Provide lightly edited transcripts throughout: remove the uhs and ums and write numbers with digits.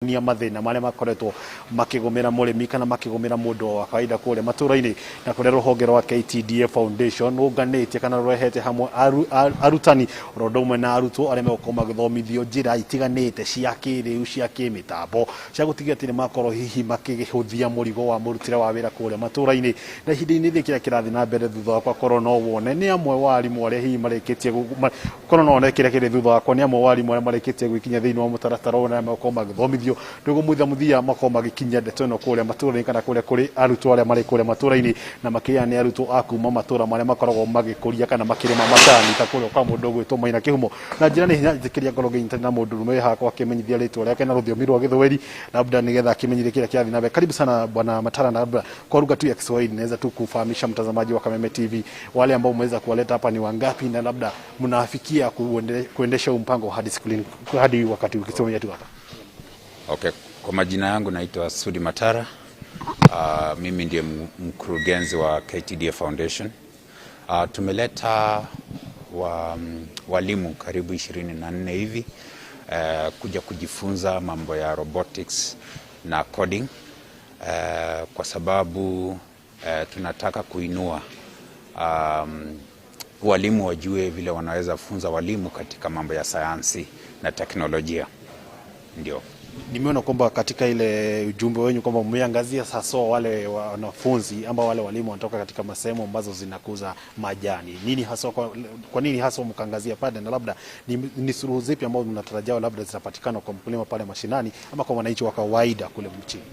Nia mathina maria makoretwo makigomera murimi kana makigomera mundu wa kawaida kule Matuura-Ini na kule ruhonge rwa KTDA Foundation unganite kana rwehete hamwe arutani rodome na arutwo aria megukoma magithomithio njira itiganite cia kiriu cia kimitambo cia gutigia atire makorwo hihi makigihuthia murigo wa murutire wa wira kule Matuura-Ini na hindini thikira kirathi na mbere thutha wa korona wone ni amwe wa arimu aria hihi mareketie korona wone kire thutha wa ni amwe wa arimu aria mareketie gwikinya thiini wa mutaratara ona megukoma magithomithio ndugu muthia makoma gikinya ndeto no kule Matuura-Ini kana kule kuri arutwo aria mari kule Matuura-Ini na makia ni arutwo akuma matura maria makoragwo magikuria kana makirima matani ta kule kwa mundu gwitwo Maina Kihumo na njira ni hinya thikiria ngoro nginyi na mundu rume hakwa akimenyithia ritwa riake na ruthiomi rwa Githweri labda nigetha akimenyithia kile kiathi nabe. Karibu sana bwana Matara, na labda kwa lugha tu ya Kiswahili naweza tu kufahamisha mtazamaji wa Kameme TV wale ambao umeweza kuwaleta hapa ni wangapi na labda mnafikia kuendesha mpango hadi wakati ukisomea tu hapa. Okay, kwa majina yangu naitwa Sudi Matara. Mimi ndiye mkurugenzi wa KTDA Foundation. Tumeleta walimu karibu 24 hivi kuja kujifunza mambo ya robotics na coding kwa sababu tunataka kuinua walimu wajue vile wanaweza funza walimu katika mambo ya sayansi na teknolojia. Ndio nimeona kwamba katika ile ujumbe wenu kwamba mmeangazia sasa wale wanafunzi ambao wale walimu wanatoka katika masehemu ambazo zinakuza majani. Nini hasa kwa nini hasa mkaangazia pale, na labda ni suluhu zipi ambazo mnatarajia labda zitapatikana kwa mkulima pale mashinani ama kwa wananchi wa kawaida kule mchini?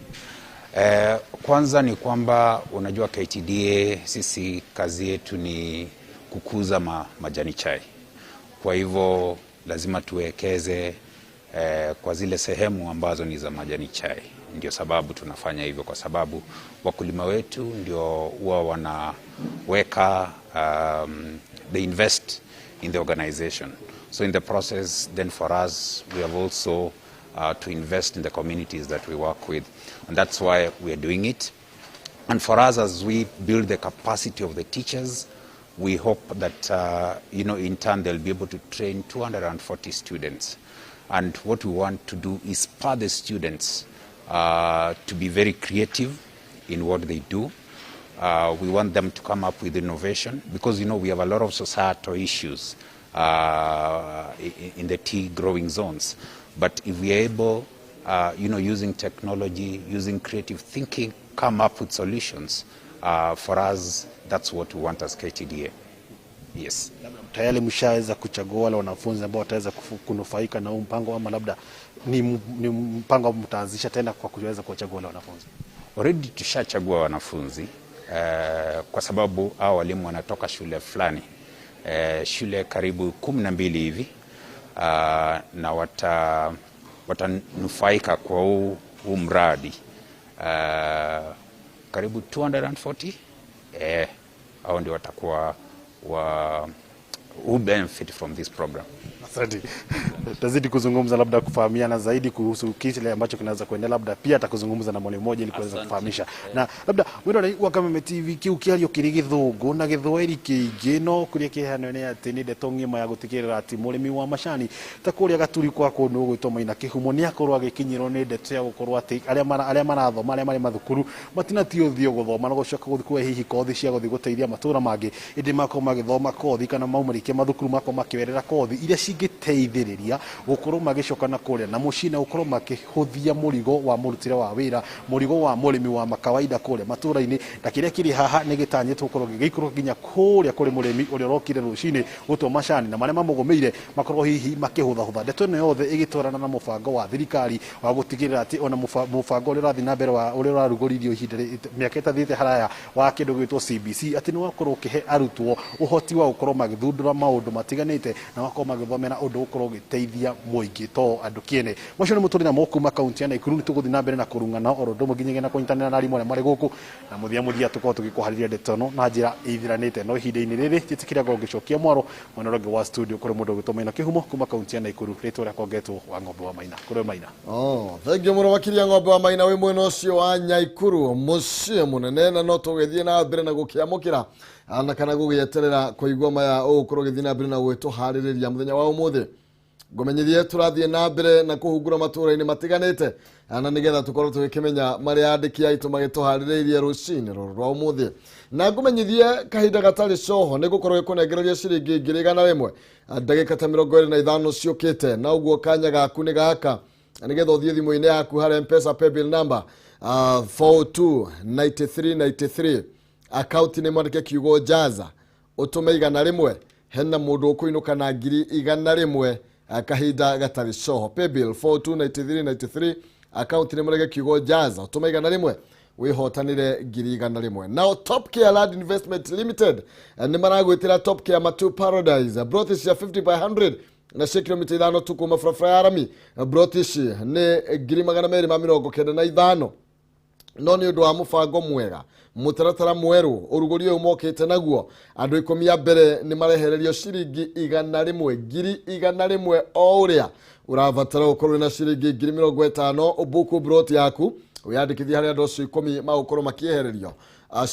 Kwanza ni kwamba unajua KTDA sisi kazi yetu ni kukuza majani chai. Kwa hivyo lazima tuwekeze kwa zile sehemu ambazo ni za majani chai. Ndio sababu tunafanya hivyo, kwa sababu wakulima wetu ndio huwa wanaweka they invest in the organization. So in the process then for us we have also to invest in the communities that we work with, and that's why we are doing it. And for us, as we build the capacity of the teachers, we hope that in turn they'll be able to train 240 students. And what we want to do is spur the students to be very creative in what they do. We want them to come up with innovation because, we have a lot of societal issues in the tea growing zones. But if we are able, using technology, using creative thinking, come up with solutions, for us, that's what we want as KTDA. Yes. Tayari mshaweza kuchagua wale wanafunzi ambao wataweza kunufaika na mpango, ama labda ni mpango mtaanzisha tena kwa kuweza kuchagua wale wanafunzi? Already tushachagua wanafunzi kwa sababu hao walimu wanatoka shule fulani, shule karibu 12 hivi, na watanufaika kwa huu mradi karibu 240. Hao ndio watakuwa who benefit from this program. Asante. Tazidi kuzungumza labda kufahamiana zaidi kuhusu kile ambacho kinaweza kuendelea, labda pia atakuzungumza na mwalimu mmoja ili kuweza kufahamisha. Na labda wewe wa Kameme TV kiukiario kiri Githungu na Githweri kiingino kuria kihano ne ati ni ndeto ngima ya gutikirira ati murimi wa macani ta kuria gaturi kwa kundu gwitwo Maina Kihumo ni akorwo agikinyirwo ni ndeto ya gukorwo ati aria marathoma aria mari mathukuru matinatio thio guthoma na gucoka guthikwa hihi kothi cia guthi guteithia matura mangi indi mako magithoma kothi kana maumarikia mathukuru mako makiwerera kothi iria cingiteithiriria gukorwo magicoka na kuria na mucina gukorwo makihuthia murigo wa murutire wa wira, murigo wa murimi wa makawaida kuria Matuura-Ini. Na kiria kiri haha ni gitanyitwo gukorwo gigikorwo ginya kuria kuri murimi uria rokire rucini gutwa macani na maria mamugomeire makorwo hihi makihutha ndeto ino yothe igitwarana na mubango wa thirikari wa gutigirira ati ona mubango uria rathi na mbere wa uria rarugoririo ihinda miaka itathite haraya wa kindu gwitwo CBC ati ni wakorwo ukihe arutwo uhoti wa gukorwo magithundura maundu matiganite na wakorwo magithomera undu gukorwo giteithia muingi to andu kiene. Macio ni muturina mokuma kaunti ya Nakuru, tuguthi na mbere na kurungana orondo muginyege na kunyitanira na arimu mari guku na muthia tukorwo tugikuhariria ndeto no na njira ithiranite no ihinda-ini riri titikira gogicokia mwaro mwanoroge wa studio kuri mundu gwitwo Maina Kihumo kuma kaunti ya Nakuru. Ritwa ria kongetwo wa ng'ombe wa Maina kuri Maina. Thank you muno wakiria ng'ombe wa Maina we mwena ucio wa Nyaikuru mucie munene na no tugithie na mbere na gukiamukira ana kana gugieterera kwa igoma ya ukorwo githina mbere na gwetwo haririria muthenya wa umuthi Ngomenyithie turathie na mbere na kuhungura matura-ini matiganite na nigetha tukorwo tugikimenya mari andiki aitu magituhaririirie rucini rwa umuthi na ngomenyithie kahinda gatari coho ni gukorwo gikunengereria ciringi 100 ndagika ta 25 ciukite na uguo kanya gaku ni gaka nigetha uthie thimu-ini yaku hari M-Pesa paybill number 429393 account ni mwandike kiugo jaza utume 100 hena mundu ukuinuka na 100 kahinda gatari coho paybill 429393 account ni mwandike kiugo jaza utume 100 wihotanire 100 now Top Care Land Investment Limited ni maragwitira Top Care Matu Paradise brothis ya 50 by 100 na kilomita 5 tu kuma frafra arami brothis ni 295 no ni undu wa mufango mwega mutaratara mweru uruguri uyu mokete naguo andu 10 mbere ni marehererio ciringi 100 o uria uravatara ukorwo na ciringi 50 ubuku brot yaku uyandikithia hari andu 10 magukorwo makiehererio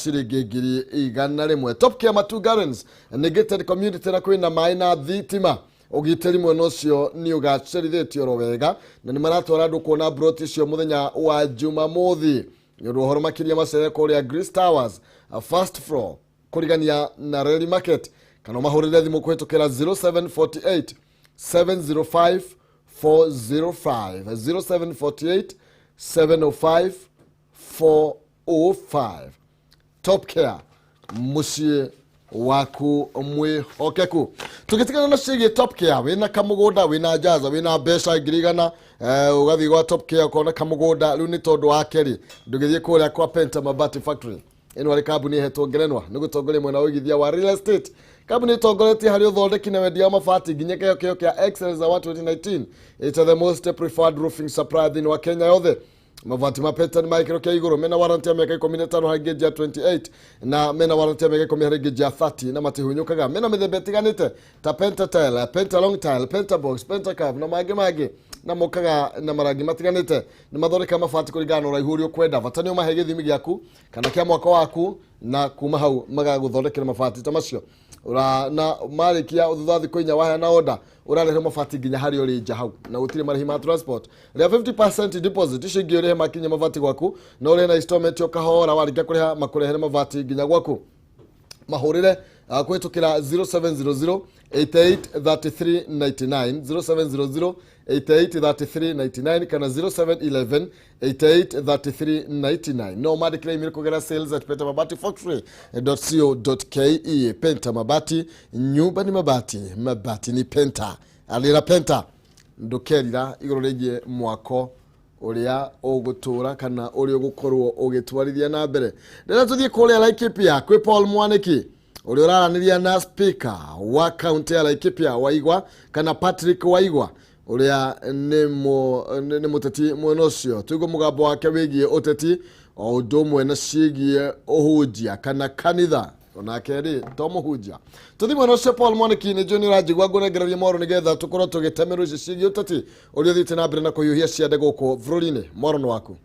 ciringi 100 Top Care Matu Gardens ni gated community na kwina mai na thitima ugiteri mweno cio ni ugacerithitio ro wega na ni maratwara andu kuona brot cio muthenya wa Jumamothi nyodo horo makiria macere kuria Greece Towers first floor kurigania na Rally Market kana mahurire thimu kuhitukira 0748 705 405 0748 705 405 Top Care mucie waku mwihokeku tugitikana na cigie Top Care wina kamugunda wina jaza wina mbeca 100 ugathi gwa Top Care kona kamugunda riu ni tondu wa keri ndugithie kuria kwa Penta Mabati Factory ino ari kambuni hetwo ngerenwa ni gutongoria mwena wigithia wa real estate kambuni tongoretie hari uthondeki na wendia mabati nginya kio kia Excellence za 2019 it's the most preferred roofing supplier in wa Kenya yothe mabati mapeta ni maikiro kia iguru mena warranty ya miaka 15 hari geji ya 28 na mena warranty ya miaka 10 hari geji ya 30 na matihunyukaga mena mithemba itiganite ta Penta Tile, Penta Long Tile, Penta Box, Penta Curve na magi na mokaga na marangi matiganite ni mathoreka mabati kuringana na uraihu uria kwenda vatani umahe githimi giaku kana kia mwaka waku na kuma hau magaguthondekera mabati ta macio ura na marikia uthuthathi kuinya wahe na order urarehe mabati nginya hari uri nja hau na gutire marĩhi ma transport ria 50% deposit icingĩ ũrĩhe makinya mabati gwaku na ũrĩhe na installment ũkahora warĩkia kũrĩha makũrehere mabati nginya gwaku mahũrĩre kũhĩtũkĩra 0700 883399 0700 883399 kana 0711 883399 no mandikira email kugera sales@pentamabati.co.ke Penta Mabati nyumba ni mabati mabati ni Penta alira Penta ndukerira iguru regie mwako uria ugutura kana uria ugukorwo ugitwarithia na mbere ndera tuthie kuria Laikipia kwi Paul Mwaniki uria uraraniria na speaker wa county ya Laikipia Waigwa kana Patrick Waigwa uria ni muteti mwena ucio tugo mugambo wake wigie uteti o ndomwe na cigie uhunjia kana kanitha onake ri to muhunjia tuthi mwena ucio Paul Mwaniki ni junior ajigwa ngunegereria moro nigetha tukorwo tugitemeru cigie uteti uria thite na mbere na kuyuhia ciande guku bũrũri-inĩ moro waku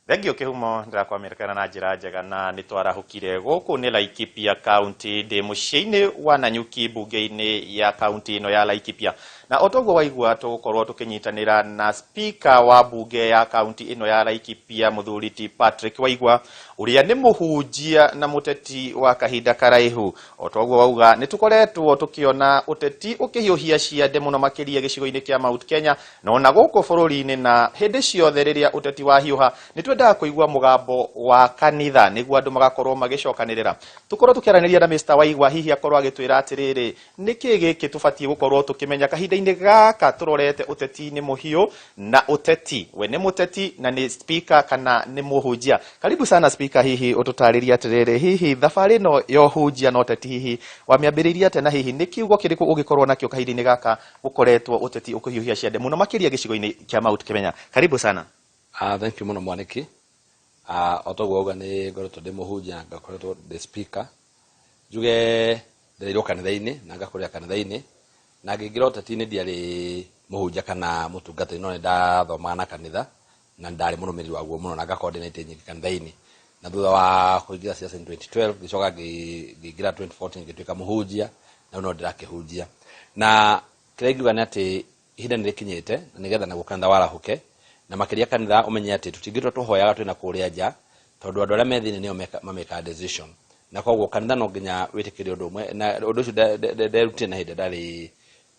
Thengio kihumo ndirakwamirekana na njira njega na nitwarahukire guku ni Laikipia County ndi muciĩ-inĩ wa Nanyuki mbunge-inĩ ya county ino ya Laikipia na otoguo waigua tugukorwo tukinyitanira na speaker wa bunge ya county ino ya Laikipia muthuriti Patrick Waigwa uria ni muhunjia na muteti wa kahinda karaihu otoguo wauga nitukoretwo tukiona uteti ukihiuhia ciande muno makiria gicigo-inĩ kia Mount Kenya na ona guku bũrũri-inĩ na hindi ciothe riria uteti wa hiuha nitwendaga kuigua mugambo wa kanitha niguo andu magakorwo magicokanirira tukorwo tukiaraniria na Mr Waigwa hihi akorwo agitwira atiriri niki giki tubatie gukorwo tukimenya kahinda-inĩ gaka turorete uteti-inĩ muhiu na uteti we ni muteti na ni speaker kana ni muhunjia karibu sana speaker hihi ututariria atiriri hihi thabari no yo hunjia no uteti hihi wamiambiriria tena hihi ni kiugo kiriku ugikorwo nakio kahinda-inĩ gaka gukoretwo uteti ukuhiuhia ciande muno makiria gicigo-inĩ kia Mount Kenya karibu sana thank you muno Mwaniki otoguo uga ni ngoretwo ndi muhunjia ngakoretwo ndi speaker juge ndiriro kanitha-inĩ na ngakoria kanitha-inĩ na ngingira uteti-inĩ ndiari muhunjia kana mutungata no ndathoma na kanitha na ndari mũrũmĩrĩri waguo mũno na ngacoordinate nyingi kanitha-inĩ na thutha wa kuingira siasa 2012 gicoka ngiingira 2014 ngituika muhunjia na no ndirakihunjia na kirengiuga ni ati ihinda nirikinyite na nigetha na gukanitha warahuke na makiria kanitha umenye ati tutingitwa tuhoyaga twina kuria nja tondu andu aria methini nio mameka decision na koguo kanitha no nginya witikire undu umwe na undu ucio nderutire na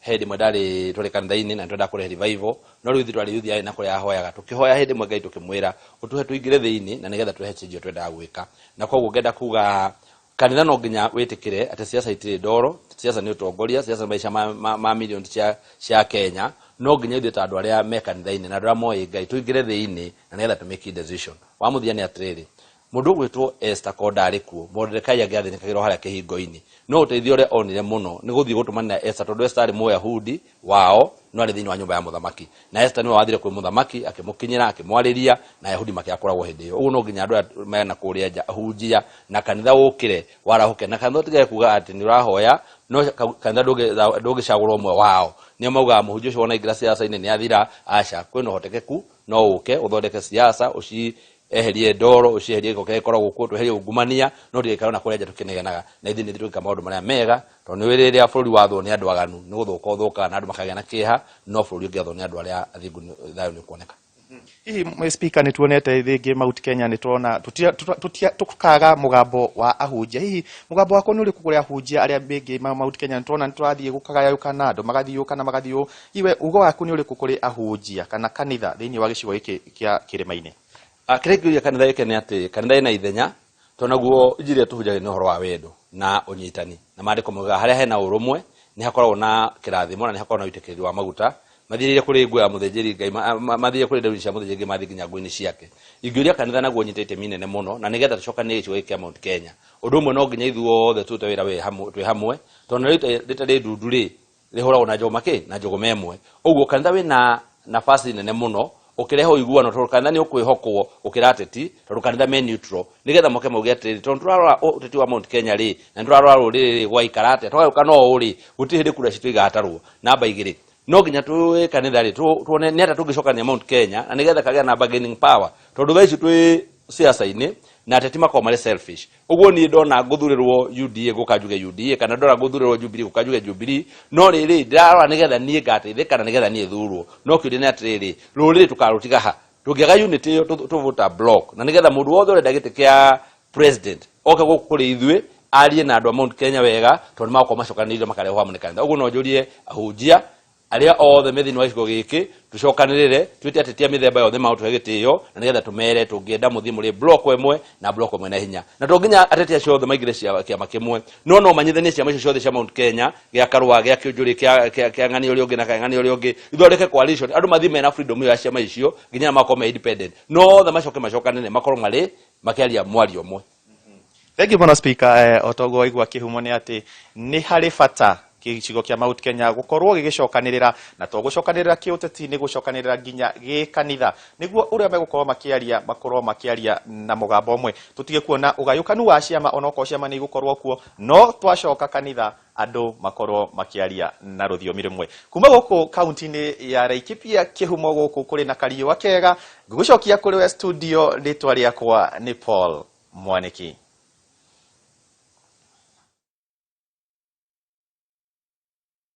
hindi mwe ndari tuli kanitha-ini na ndenda kure revival no riu thitwa riu thia na kure ahoyaga tukihoya hindi mwe Ngai tukimwira utuhe tuingire thiini na nigetha tuhe chinjo twenda gwika na koguo ngenda kuga kanitha no nginya witikire ati siasa itiri ndoro siasa ni utongoria siasa maisha ma milioni cia Kenya no nginya ithuĩ ta andũ arĩa me kanitha-inĩ na andũ arĩa moĩ Ngai tuingire thĩinĩ na nĩgetha tũmake decision wa mũthia nĩ atĩrĩrĩ mũndũ ũgwĩtwo Esther ndarĩ kuo Mordekai angĩathĩnĩkagĩrwo harĩa kĩhingo-inĩ no ũteithio ũrĩa onire mũno nĩ gũthiĩ gũtũmanĩra Esther tondũ Esther arĩ Mũyahudi wao no arĩ thĩinĩ wa nyũmba ya mũthamaki na Esther nĩwe wathire kwĩ mũthamaki akĩmũkinyĩra akĩmwarĩria na Ayahudi makĩakoragwo hĩndĩ ĩyo ũguo no nginya andũ arĩa mena kũrĩa nja ahunjia na kanitha ũkĩre warahuke na kanitha ũtige kuga atĩ nĩ ũrahoya no kanitha ndũngĩcagũra ũmwe wao nĩo maugaga mũhunjia ũcio wona ingĩra siasa-inĩ nĩ athira aca kwĩna ũhotekeku no ũke ũthondeke siasa eherie ndoro ucieherie giko kire koragwo kuo tweherie ungumania no tigikara na kuria tukinegenaga na ithi ni twika maundu maria mega to ni wiriria bururi wathwo ni andu aganu ni guthuka na andu makagĩa na kĩeha no bururi ungiathwo ni andu aria athingu thayo ni kuoneka hihi speaker ni tuonete thingi Mount Kenya ni tuona tukaga mugambo wa ahunjia hihi mugambo wako ni uri kuguria ahunjia aria bingi Mount Kenya ni tuona ni turathie gukagayuka na andu magathiuka iwe ugo waku ni uri kuguri ahunjia kana kanitha thiini wa gicigo giki kia kirima-ini akireguria kanitha yake ni ati kanitha ina ithenya to naguo injiri tuhunjaga ni uhoro wa wendo na unyitani na maandiko moga haria hena urumwe ni hakoragwo na kirathimo na ni hakoragwo na witikiri wa maguta mathirire kuri ngwa ya muthenjeri Ngai mathirire kuri ndauri cia muthenjeri Ngai mathi nginya ngui-ini ciake ingiuria kanitha naguo nyitete minene muno na nigetha tucokanie gicigo kia Mount Kenya undu umwe no nginya ithuothe tute wira twi hamwe to na ritari ndundu ri rihoragwo na njogo memwe uguo kanitha wina nafasi nene muno ukireho uiguano tondu kanitha ni ukwihokwo ukirateti tondu kanitha me neutral nigetha moke mauge atiri tondu turarora uteti wa Mount Kenya ri na turarora ruriri gwa ikarate twageuka no uri guti hindi kura citu igatarwo namba 2 no nginya twi kanitha ri tuone ni ata tungicokania Mount Kenya na nigetha kagĩa na bargaining power tondu thaici twi siasa-ini na ateti makao mari selfish uguo ni ndona nguthurirwo UDA gukajuge UDA kana ndora nguthurirwo Jubilee gukajuge Jubilee no riri ndirarora nigetha nie ngateithĩka na nigetha nie thurwo no kiuria ni atiriri ruriri tukarutiga ha tungiaga unity yo tuvuta block na nigetha mundu wothe urenda giti kia president oke guku kuri ithuĩ arie na andu a Mount Kenya wega tondu makao macokanĩrĩire makareho hamwe kanitha uguo no njurie ahunjia aria othe methini wa gicigo giki tucokanĩrĩre twite atetia mĩthemba yothe mautuhe gĩtĩo na nigetha tumere tũngĩenda muthii muri block ĩmwe na block ĩmwe na hinya na tũnginya atetia ciothe maigire kĩama kĩmwe no manyithanie ciama icio ciothe cia Mount Kenya gĩa Karũa gĩa Kĩũnjũrĩ kĩa ng'ani ũrĩa ũngĩ na kĩa ng'ani ũrĩa ũngĩ ithondeke coalition andu mathii mena freedom ya ciama icio nginya makorwo me independent no othe macokanĩrĩre makorwo marĩ makĩaria mwario ũmwe. Thank you, Speaker. Otogo igwa kihumo ni ati ni hari bata gicigo kia Mount Kenya gukorwo gigicokanirira na to gucokanirira kiuteti ni gucokanirira nginya gikanitha niguo uria megukorwo makiaria na mugambo umwe tutige kuona ugayukanu wa ciama onoko ciama ni gukorwo kuo no twacoka kanitha andu makorwo makiaria na ruthiomi rimwe kuma guku kaunti-ini ya Laikipia kihumo guku kuri na Kariũa kega gucokia kuri we studio ritwa riakwa ni Paul Mwaniki.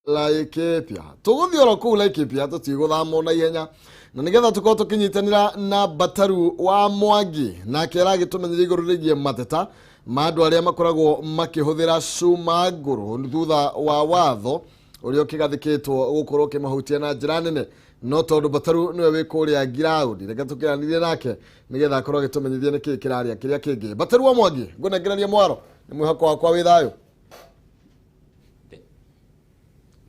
Laikipia tuguthiora kuu Laikipia tutigũthamo na ihenya na nigetha tukorwo tukinyitanira na Bataru wa Mwangi na kera gitumenyire iguru rigie mateta mandu aria makoragwo makihuthira cuma nguru thutha wa watho uria kigathikitwo gukorwo kimahutia na njira nene no tondu Bataru niwe wi kuria ground reke tukiranithie nake nigetha akorwo gitumenyithie niki kiraria kiria kingi. Bataru wa Mwangi ngunengeraria mwaro ni mwihoko wakwa wi thayo.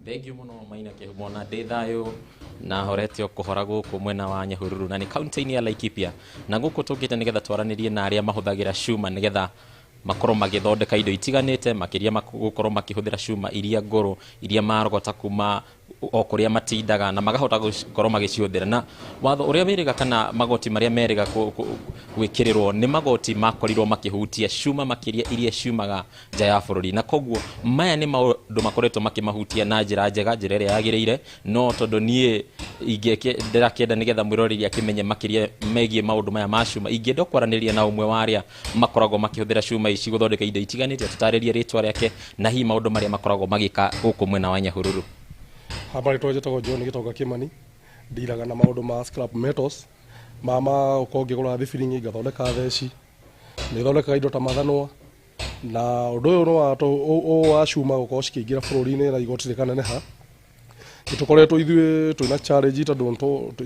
Thengio muno Maina kihumo na ndi thayo na horetio kuhora guku mwena wa Nyahururu na ni kaunti-ini ya Laikipia na guku tungite nigetha twaranirie na aria mahuthagira cuma nigetha makorwo magithondeka indo itiganite makiria gukorwo makihuthira cuma iria nguru iria marogota kuma o kuria matindaga na magahota gukorwo magiciuthira na watho uria wiriga kana magoti maria meriga gwikirirwo ni magoti makorirwo makihutia cuma makiria iria ciumaga nja ya bururi na koguo maya ni maundu makoretwo makimahutia na njira njega njira iria yagiriire no tondu nie ndirakenda nigetha mwiroreri akimenye makiria megie maundu maya ma cuma ingenda kwaraniria na umwe waria makoragwo makihuthira cuma ici guthondeka indo itiganite tutaririe ritwa riake na hi maundu maria makoragwo magika guku mwena wa Nyahururu. Habari twajetago John Gitoga Kimani ndiraga na maundu ma scrap metals mama ukongigura thibiringi ngathondeka theci ni thondeka indo ta mathanwa na undu uyu no wa cuma gukorwo cikiingira bururi-ini na igoti rikaneneha itukoretwo ithuĩ twina challenge tondu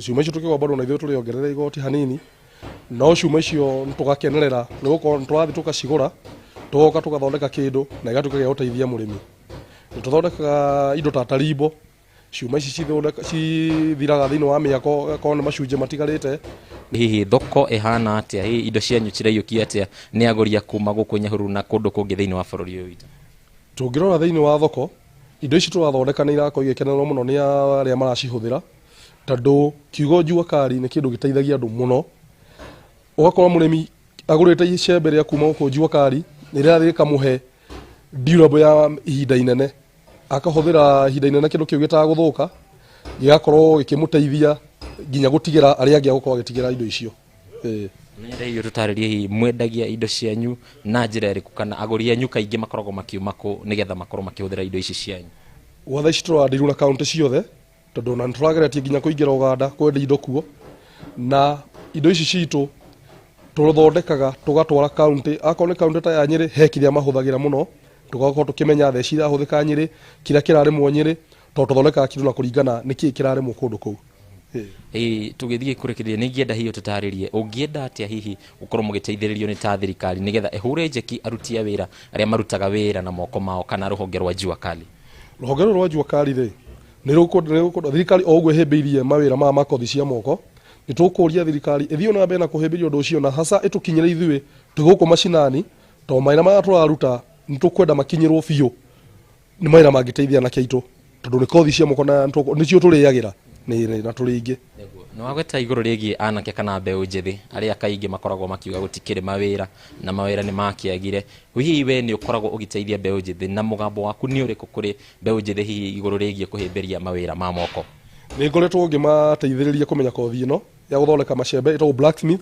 cuma icio tukigwa bado na ithuĩ turiongerera igoti hanini no cuma icio tugakenerera ni gukorwo turathi tukacigura tugoka tugathondeka kindu na igatuika gia guteithia murimi tuthondekaga indo ta tarimbo cuma ici cithiraga thiini wa miako gakorwo ni macunje matigarite hihi thoko ihana atia hihi indo cianyu ciraiyukia atia ni agoria kuma guku Nyahururu na kundu kungi thiini wa bururi uyu witu tungirora thiini wa thoko indo ici turathondeka ni irakorwo igikenererwo muno ni aria maracihuthira tondu kiugo njua kari ni kindu giteithagia andu muno ugakorwo murimi agurite icembe ria kuma guku njua kari ni rirathi kamuhe durable ya ihinda inene akahuthira ihinda inene kindu kiu gitaga guthuka gigakorwo gikimuteithia nginya gutigira aria angi gukorwo gitigira indo icio Nende hiyo tutaririe hi mwendagia indo cianyu na njira iriku kana aguri anyu kaingi makoragwo makiuma ku nigetha makorwo makihuthira indo ici cianyu wothe ici turandiru na county ciothe tondu na turageretie nginya kuingira Uganda kwendia indo kuo na indo ici citu tuthondekaga tugatwara county akorwo ni county ta ya Nyeri he kiria mahuthagira muno tugakorwo tukimenya theci irahuthika Nyeri kiria kiraremwo Nyeri tondu tuthondekaga kindu na kuringana niki kiraremwo kundu kuu tugithie kurikiria ni ngienda hiyo tutaririe ungienda atia hihi gukorwo mugiteithiririo ni ta thirikari nigetha ehure njeki arutia wira aria marutaga wira na moko mao kana ruhonge rwa njua kali ruhonge rwa njua kali ni ruko thirikari ogwe hembirie mawira ma makothi cia moko ni tukuria thirikari ithio na mbere na kuhembiria undu ucio na hasa itukinyire ithuĩ tuguku macinani to maina ma turaruta ni tukwenda makinyirwo biũ ni maina mangiteithia na keitu tondu ni kothi cia moko na nicio turiagira na turingi no wagweta iguru rigi anake kana mbeu njithi aria kaingi makoragwo makiuga gutikire mawira na mawira ni makiagire hihi we ni ukoragwo ugiteithia mbeu njithi na mugambo waku ni uriku kuri mbeu njithi hihi iguru rigi kuhimberia mawira ma moko ni ngoretwo ngimateithiriria kumenya kothi ino ya guthondeka macembe ito blacksmith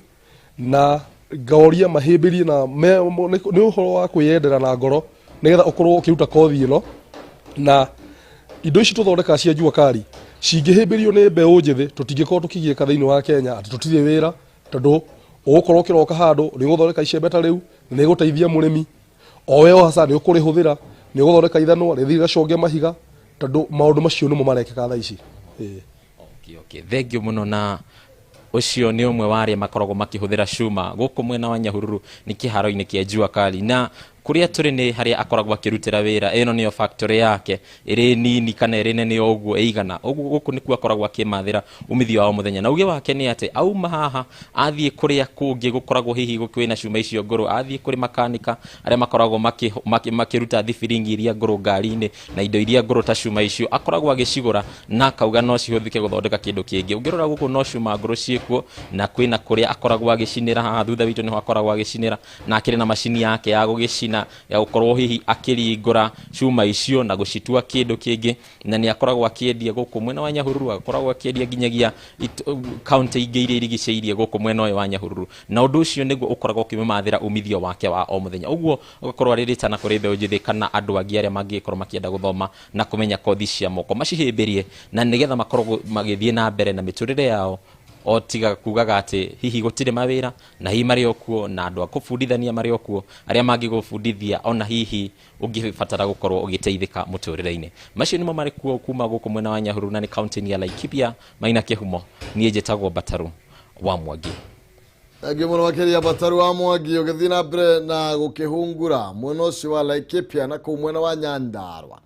na ngaoria mahimbirie na ni uhoro wa kwiyendera na ngoro nigetha ukorwo ukiruta kothi ino na indo ici tuthondeka cia njua kari cingihimbirio ni mbeu njithi tutingikorwo tukigieka thiini wa Kenya ati tutire wira tondu ugukorwo ukiroka handu ni guthondeka icembe ta riu ni guteithia murimi o we hasa ni ukurihuthira ni guthondeka ithanwa rithi gaconge mahiga tondu maundu macio nimo marekeka tha ici okay thank you muno na ucio ni umwe waria makoragwo makihuthira cuma guku mwena wa Nyahururu ni kiharo-ini kia njua kali na kuria turi ni haria akoragwo akirutira wira ino niyo factory yake iri nini kana iri nene oguo eigana oguo guku niku akoragwo akimathira umithio wa muthenya na uge wake ni ati auma haha athie kuria kungi gukoragwo hihi gukwina cuma icio nguru athie kuri makanika aria makoragwo makiruta thibiringi iria nguru ngari-ini na indo iria nguru ta cuma icio akoragwo agicigura na kauga no cihuthike guthondeka kindu kingi ungirora guku no cuma nguru ciekuo na kwina kuria akoragwo agicinira haha thutha witu niho akoragwo agicinira na akiri na mashini yake ya gugicina ya gukorwo hihi akiringura cuma icio na gucitua kindu kingi na ni akoragwo akiendia guku mwena wa Nyahururu akoragwo akiendia nginyagia county ingi iria irigiceirie guku mwena wa Nyahururu na undu ucio niguo ukoragwo ukimathira umithio wake wa o muthenya uguo ugakorwo aririta kuri mbeu njithi kana andu angi aria mangikorwo makienda guthoma na kumenya kothi cia moko macihimbirie na nigetha makorwo magithie na mbere na miturire yao o tiga kugaga ati hihi gutire mawira na hihi mari okuo na andu akufundithania mari okuo aria mangi gufundithia ona hihi ungibatara gukorwo ugiteithika muturire-ini macio nimo mari kuo kuma guku mwena wa Nyahururu na ni county ya Laikipia maina kihumo nie njitagwo Bataru wa Mwangi Agi muno makiria Bataru wa Mwangi ugithii na mbere na gukihungura mwena ucio wa Laikipia na kuu mwena wa Nyandarua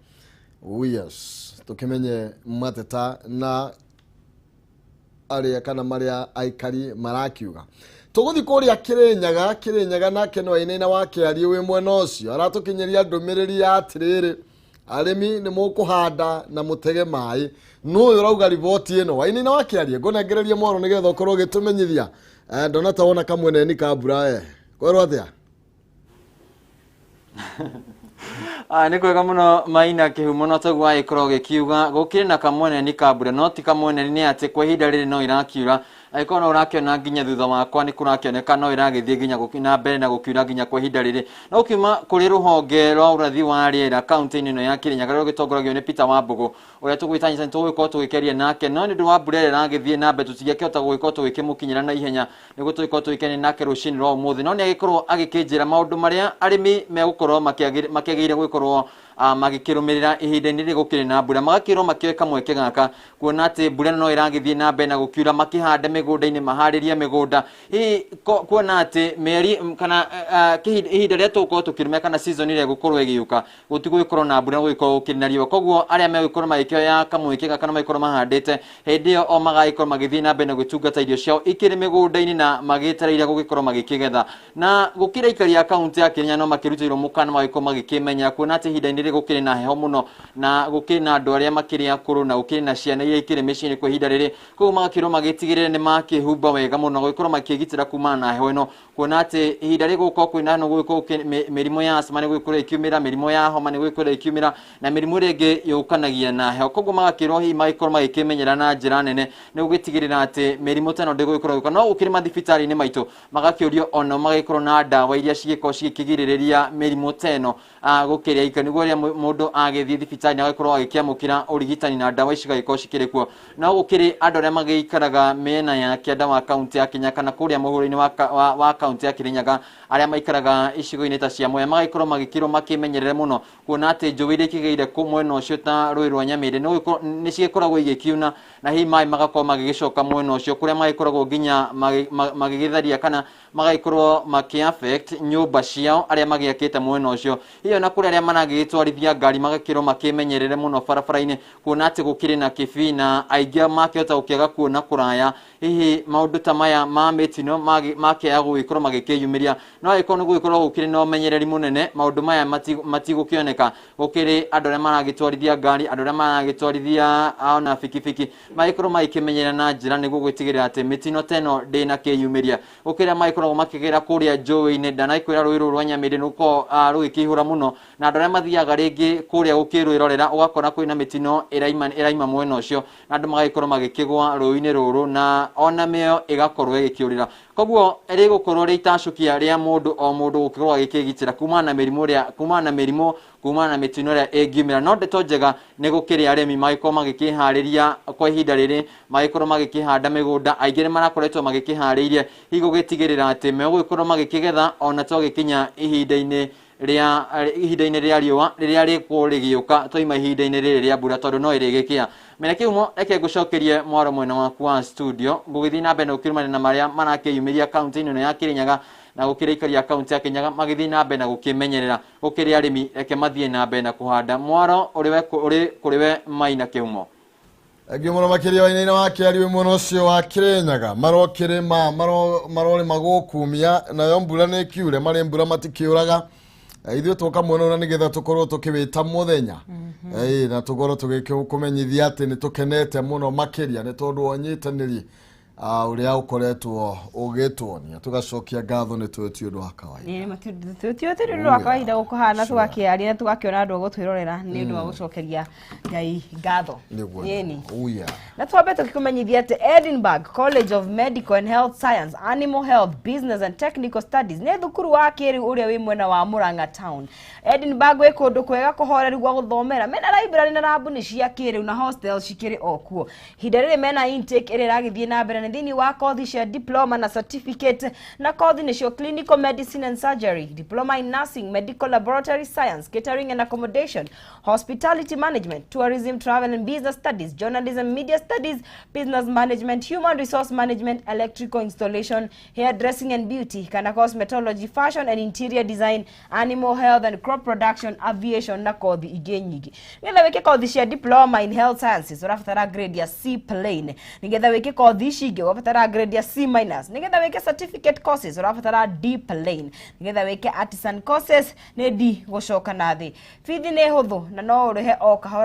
yes tukimenye mateta na aria kana maria aikari marakiuga tuguthi kuria Kirinyaga nake no ine na wake ari we mwena ucio aratukinyeria ndumiriri ya atiriri arimi ni mukuhanda na mutege mai no urauga riboti ino waini na wakiarie ngonegereria mwaro nigetha ukorwo gitumenyithia ndona ta wona kamwene ni kabura kwero atia nä kwega må no maina kä humo no taguo agäkorwo gä kiuga gå kä rä na kamwene ni kabura no ti kamwene nä atä kwa ihinda rä rä no irakiura agĩkorwo no ũrakĩona nginya thutha wakwa nĩ kũrakĩoneka no ĩragĩthiĩ nginya na mbere na gũkiura nginya kwa ihinda rĩrĩ no kiuma kũrĩ rũhonge rwa ũrathi wa rĩera kaunti-inĩ ĩno ya Kĩrĩnyaga rũrĩa rũgĩtongoragio nĩ Peter Wambũgũ ũrĩa tũgwĩtanyĩte nĩ tũgũgĩkorwo tũgĩkĩaria nake no nĩ ũndũ wa mbura ĩrĩa ĩragĩthiĩ na mbere tũtingĩkĩhota gũgĩkorwo tũgĩkĩmũkinyĩra na ihenya nĩguo tũgĩkorwo tũgĩkĩaria nake rũcinĩ rwa ũmũthĩ no nĩ agĩkorwo agĩkĩnjĩra maũndũ marĩa arĩmi megũkorwo makĩagĩrĩire gwĩkorwo magĩkĩrũmĩrĩra ihinda-inĩ rĩrĩ gũkĩrĩ na mbura magakĩrwo makĩoe kamweke gaka kuona atĩ mbura no ĩragĩthiĩ na mbere na gũkiura makĩhande mĩgũnda-inĩ maharĩrie mĩgũnda hihi kuona atĩ mĩeri kana ihinda rĩrĩa tũgũkorwo tũkĩrũmĩrĩra kana season ĩrĩa ĩgũkorwo ĩgĩũka gũtigũgĩkorwo na mbura gũgĩkorwo gũkĩrĩ na riũa koguo arĩa megũkorwo magĩkĩoya kamweke gaka na magĩkorwo mahandĩte hĩndĩ ĩyo o magagĩkorwo magĩthiĩ na mbere na gũtungata irio ciao ikĩrĩ mĩgũnda-inĩ na magĩetereire gũgĩkorwo magĩkĩgetha na gũkĩrĩ aikari a kaunti ya Kĩrĩnyaga no makĩrutĩirwo mũkana magĩkorwo magĩkĩmenya kuona atĩ ihinda-inĩ gũkĩrĩ na heho mũno na gũkĩrĩ na andũ arĩa makĩrĩ akũrũ na gũkĩrĩ na ciana iria ikĩrĩ mĩciĩ-inĩ kwa ihinda rĩrĩ koguo magakĩrwo magĩtigĩrĩre nĩ makĩhumba wega mũno gũgĩkorwo makĩgitĩra kumana na heho ĩno kuona atĩ ihinda rĩrĩ gũgũkorwo kwĩna no gũgĩkorwo mĩrimũ ya asthma nĩ gũgĩkorwo ĩkiumĩra mĩrimũ ya homa nĩ gũgĩkorwo ĩkiumĩra na mĩrimũ ĩrĩa ĩngĩ yũkanagia na heho koguo magakĩrwo hihi magĩkorwo magĩkĩmenyera na njĩra nene nĩ gũgĩtigĩrĩra atĩ mĩrimũ ta ĩno ndĩgũgĩkorwo yũka no gũkĩrĩ mathibitarĩ-inĩ maitũ magakĩũrio ona magĩkorwo na ndawa iria cigĩkorwo cigĩkĩgirĩrĩria mĩrimũ ta ĩno gũkĩrĩ aikari nĩguo rĩrĩa mũndũ agĩthiĩ thibitarĩ na agĩkorwo agĩkĩamũkĩra ũrigitani na ndawa ici igagĩkorwo cikĩrĩ kuo no gũkĩrĩ andũ arĩa magĩikaraga mĩena ya kĩanda wa kaunti ya Kĩrĩnyaga kana kũrĩa mũhuro-inĩ wa kaunti ya Kĩrĩnyaga arĩa maikaraga icigo-inĩ ta cia Mwea magagĩkorwo magĩkĩrwo makĩmenyerere mũno kuona atĩ njũĩ iria ikĩgĩire mwena ũcio ta rũĩ rwa Nyamĩrĩ nĩ cigĩkoragwo igĩkiuna na hihi maĩ magakorwo magĩgĩcoka mwena ũcio kũrĩa magĩkoragwo nginya magĩgĩtharia kana magagĩkorwo makĩ-affect nyũmba ciao arĩa magĩakĩte mwena ũcio hiyo na kũrĩ arĩa maragĩtwarithia ngari magakĩrwo makĩmenyerere mũno barabara-inĩ kuona atĩ gũkĩrĩ na kĩbii na aingĩ makĩhota gũkĩaga kuona kũraya hihi maũndũ ta maya ma mĩtino makĩaga gũgĩkorwo magĩkĩyumĩria no agĩkorwo nĩ gũgĩkorwo gũkĩrĩ na ũmenyereri mũnene maũndũ maya matigũkĩoneka gũkĩrĩ andũ arĩa maragĩtwarithia ngari andũ arĩa maragĩtwarithia ona bikibiki magĩkorwo magĩkĩmenyerera na njĩra nĩguo gũtigĩrĩra atĩ mĩtino ta ĩno ndĩnakĩyumĩria gũkĩrĩ magĩkoragwo makĩgera kũrĩa njũĩ-inĩ ndanakwĩra rũĩ rũu rwa Nyamĩrĩ nĩgũkorwo rũgĩkĩihũra mũno na andũ arĩa mathiaga rĩngĩ kũrĩa gũkĩrwĩrorera ũgakora kwĩna mĩtino ĩraima mwena ũcio na andũ magagĩkorwo magĩkĩgwa rũĩ-inĩ rũrũ na ona mĩoyo ĩgakorwo ĩgĩkĩũrĩra koguo rĩgũkorwo rĩ itacũkia rĩa mũndũ o mũndũ gũkorwo agĩkĩgitĩra kumana na mĩrimũ kumana na mĩtino ĩrĩa ĩngiumĩra no ndeto njega nĩ gũkĩrĩ arĩmi magĩkorwo magĩkĩharĩria kwa ihinda rĩrĩ magĩkorwo magĩkĩhanda mĩgũnda aingĩ nĩ marakoretwo magĩkĩharĩirie hihi gũgĩtigĩrĩra atĩ megũgĩkorwo magĩkĩgetha ona twagĩkinya ihinda-inĩ rĩa riũa rĩrĩa rĩkorwo rĩgĩũka toima ihinda-inĩ rĩrĩ rĩa mbura tondũ no ĩrĩgĩkĩa mena kiumo reke ngũcokerie mwaro mwena waku wa studio gũgĩthiĩ na mbere na gũkĩrũmana na marĩa marakĩyumĩria kaunti-inĩ ĩno ya Kĩrĩnyaga na gũkĩrĩ aikari a kaunti ya Kĩrĩnyaga magĩthiĩ na mbere na gũkĩmenyerera gũkĩrĩ arĩmi reke mathiĩ na mbere na kũhanda mwaro ũrĩ kũrĩ we Maina Kĩhumo Egi mũno makĩria waina wa kĩari wĩ mwena ũcio wa Kĩrĩnyaga marokĩrĩma marorĩma gũkumia nayo mbura nĩ kiure marĩ mbura matikĩũraga ithuĩ tũka mwena ũrĩa nĩgetha tũkorwo tũkĩwĩta mũthenya na tũkorwo tũgĩkũmenyithia atĩ nĩ tũkenete mũno makĩria nĩ tondũ wa ũnyitanĩri ũrĩa ũkoretwo ũgĩtuonia tugacokia ngatho nĩ twĩtio ũndũ wa kawaida twĩtio ũndũ wa kawaida gũkũhana tũgakĩaria na tũgakĩona andũ gũtwĩrorera nĩ ũndũ wa gũcokeria Ngai ngatho na twambe tũkĩkũmenyithia atĩ Edinburgh College of Medical and Health Science Animal Health Business and Technical Studies nĩ thukuru wa kĩrĩu ũrĩa wĩ mwena wa Murang'a Town Edinburgh gwĩ kũndũ kwega kũhoreru gwa gũthomera mena library na rabu nĩ cia kĩrĩu na hostel cikĩrĩ o kuo ihinda rĩrĩ mena intake ĩrĩa ĩragĩthiĩ na mbere thini wa kothi cia diploma na certificate na kothi nĩcio clinical medicine and surgery diploma in nursing medical laboratory science catering and accommodation hospitality management tourism travel and business studies journalism media studies business management human resource management electrical installation hairdressing and beauty kana cosmetology fashion and interior design animal health and crop production aviation na kothi ingĩ nyingĩ nĩgetha wĩke kothi cia diploma in health sciences ũrabatara grade ya C plain nĩgetha wĩke kothi ici ningĩ ũrabatara grade ya C-, nigetha wĩke certificate courses ũrabatara D plain, nigetha wĩke artisan courses nĩ D gũcoka na thĩ. Bithi nĩ hũthũ na no ũrĩhe o kahora.